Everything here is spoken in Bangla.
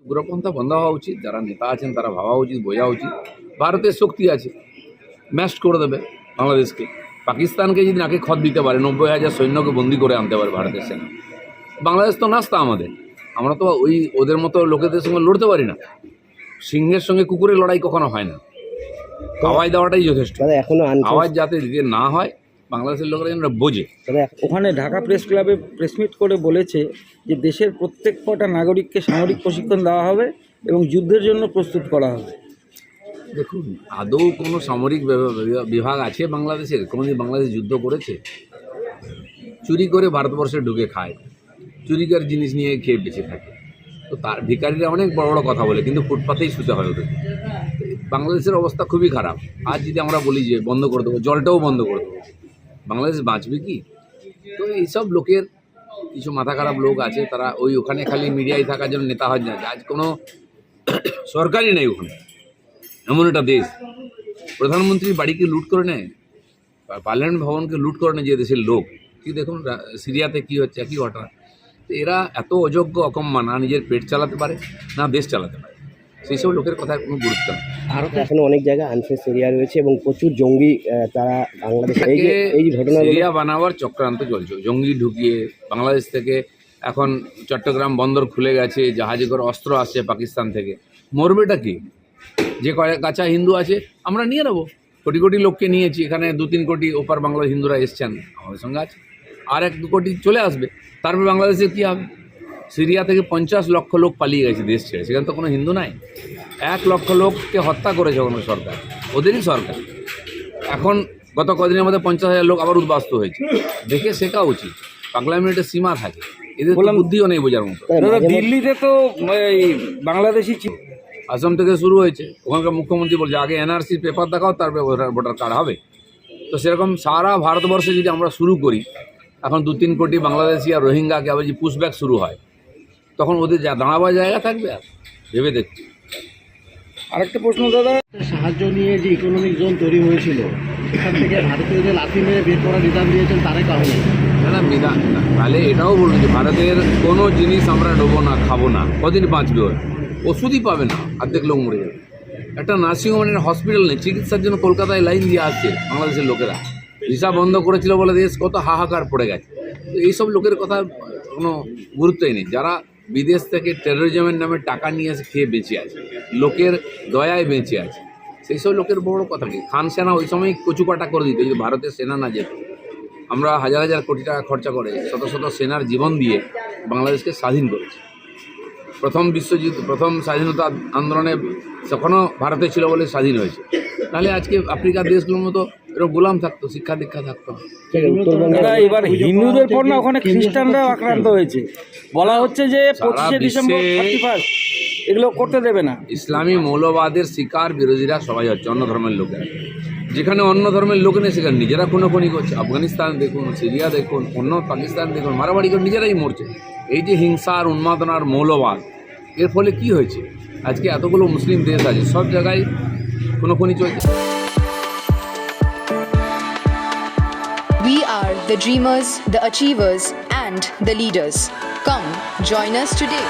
উগ্রপন্থা বন্ধ হওয়া উচিত। যারা নেতা আছেন তারা ভাবা উচিত, বোঝা উচিত ভারতের শক্তি আছে, ম্যাস্ট করে দেবে বাংলাদেশকে। পাকিস্তানকে যদি নাকে খত দিতে পারে, 90,000 সৈন্যকে বন্দি করে আনতে পারে ভারতের সেনা, বাংলাদেশ তো নাস্তা আমাদের। আমরা তো ওই ওদের মতো লোকেদের সঙ্গে লড়তে পারি না। সিংহের সঙ্গে কুকুরের লড়াই কখনো হয় না। আওয়াজ দেওয়াটাই যথেষ্ট। এখনো আওয়াজ যাতে দিতে না হয়, বাংলাদেশের লোকেরা যেন বোঝে। ওখানে ঢাকা প্রেস ক্লাবে প্রেসমিট করে বলেছে যে দেশের প্রত্যেক কটা নাগরিককে সামরিক প্রশিক্ষণ দেওয়া হবে এবং যুদ্ধের জন্য প্রস্তুত করা হবে। দেখুন, আদৌ কোনো সামরিক বিভাগ আছে বাংলাদেশের? কোনোদিন বাংলাদেশ যুদ্ধ করেছে? চুরি করে ভারতবর্ষে ঢুকে খায়, চুরিকার জিনিস নিয়ে খেয়ে বেঁচে থাকে। তো তার ভিখারিরা অনেক বড় বড় কথা বলে, কিন্তু ফুটপাতেই শুতে হয় ওদের। বাংলাদেশের অবস্থা খুবই খারাপ। আজ যদি আমরা বলি যে বন্ধ করে দেবো, জলটাও বন্ধ করে দেবো, বাংলাদেশ বাঁচবে কি? তো এইসব লোকের কিছু মাথা খারাপ লোক আছে, তারা ওখানে খালি মিডিয়ায় থাকার জন্য নেতা হয় না। আজ কোনো সরকারই নেই ওখানে। এমন একটা দেশ, প্রধানমন্ত্রীর বাড়িকে লুট করে নেয়, পার্লামেন্ট ভবনকে লুট করে নেয় যে দেশের লোক। কি দেখুন সিরিয়াতে কি হচ্ছে, একই ঘটনা। তো এরা এত অযোগ্য অকম্মা, না নিজের পেট চালাতে পারে না দেশ চালাতে পারে। সেই সব লোকের কথার কোনো গুরুত্ব নেই। ভারতে এখনো অনেক জায়গায় আনফেস এরিয়া রয়েছে এবং প্রচুর জঙ্গি তারা বাংলাদেশে এই ঘটনা এরিয়া বানাবার চক্রান্ত চলছে। জঙ্গি ঢুকিয়ে বাংলাদেশ থেকে এখন চট্টগ্রাম বন্দর খুলে গেছে, জাহাজে করে অস্ত্র আসছে পাকিস্তান থেকে। মরবেটা কি? যে কাঁচা হিন্দু আছে আমরা নিয়ে নেবো। কোটি কোটি লোককে নিয়েছি, এখানে 2-3 কোটি ওপার বাংলার হিন্দুরা এসছেন আমাদের সঙ্গে আছে, আর 1-2 কোটি চলে আসবে। তারপরে বাংলাদেশে কী হবে? সিরিয়া থেকে 50 লক্ষ লোক পালিয়ে গেছে দেশ ছেড়ে, সেখানে তো কোনো হিন্দু নাই। 1 লক্ষ লোককে হত্যা করেছে কোনো সরকার, ওদেরই সরকার। এখন গত কদিনের মধ্যে 50,000 লোক আবার উদ্বাস্ত হয়েছে। দেখে শেখা উচিত, পাগলামির একটা সীমা থাকে, এদের বুদ্ধিও নেই বোঝার মতো। দিল্লিতে তো বাংলাদেশি আসাম থেকে শুরু হয়েছে, ওখানকার মুখ্যমন্ত্রী বলছে আগে এনআরসির পেপার দেখাও, তারপরে ভোটার কার্ড হবে। তো সেরকম সারা ভারতবর্ষে যদি আমরা শুরু করি, এখন 2-3 কোটি বাংলাদেশি আর রোহিঙ্গাকে আবার যদি পুশব্যাক শুরু হয়, তখন ওদের দাঁড়াবার জায়গা থাকবে? আর ভেবে দেখতে। আরেকটা প্রশ্ন দাদা, সাহায্য নিয়ে যে ইকোনমিক জোন তৈরি হয়েছিল, সেখান থেকে ভারতীয়দের লাথি মেরে বের করার বিধান দিয়েছেন, তারাই কারণে না বিধান। তাহলে এটাও বলুন যে ভারতের কোনো জিনিস আমরা নেবো না, খাবো না, কদিন বাঁচবে? ওর ওষুধই পাবে না, অর্ধেক লোক মরে যাবে। একটা নার্সিংহোমের হসপিটাল নেই, চিকিৎসার জন্য কলকাতায় লাইন দিয়ে আসছে বাংলাদেশের লোকেরা। ভিসা বন্ধ করেছিল বলে দেশ কত হাহাকার পড়ে গেছে। তো এইসব লোকের কথা কোনো গুরুত্বই নেই, যারা বিদেশ থেকে টেরোরিজমের নামে টাকা নিয়ে এসে খেয়ে বেঁচে আছে, লোকের দয়ায় বেঁচে আছে। সেই সব লোকের বড় কথা কি? খান সেনা ওই সময় কচুকাটা করে দিত, যদি ভারতের সেনা না যেত। আমরা হাজার হাজার কোটি টাকা খরচা করে শত শত সেনার জীবন দিয়ে বাংলাদেশকে স্বাধীন করেছি। প্রথম স্বাধীনতা আন্দোলনে তখনও ভারতে ছিল বলে স্বাধীন হয়েছে। তাহলে আজকে আফ্রিকার দেশগুলোর মতো এরকম গোলাম থাকতো, শিক্ষা দীক্ষা থাকতো। এবার হিন্দুদের পর না ওখানে খ্রিস্টানরাও আক্রান্ত হয়েছে, বলা হচ্ছে যে 25শে ডিসেম্বর 31 এগুলো করতে দেবে না। ইসলামী মৌলবাদের শিকার বিরোধীরা সবাই হচ্ছে অন্য ধর্মের লোকেরা। যেখানে অন্য ধর্মের লোক নেই সেখানে নিজেরা খুনোখুনি করছে। আফগানিস্তান দেখুন, সিরিয়া দেখুন, অন্য পাকিস্তান দেখুন, মারামারি করে নিজেরাই মরছে। এই যে হিংসা আর উন্মাদনার মৌলবাদ, এর ফলে কি হয়েছে? আজকে এতগুলো মুসলিম দেশ আছে, সব জায়গায় খুনোখুনি চলছে। We are the dreamers, the achievers, and the leaders. Come, join us today.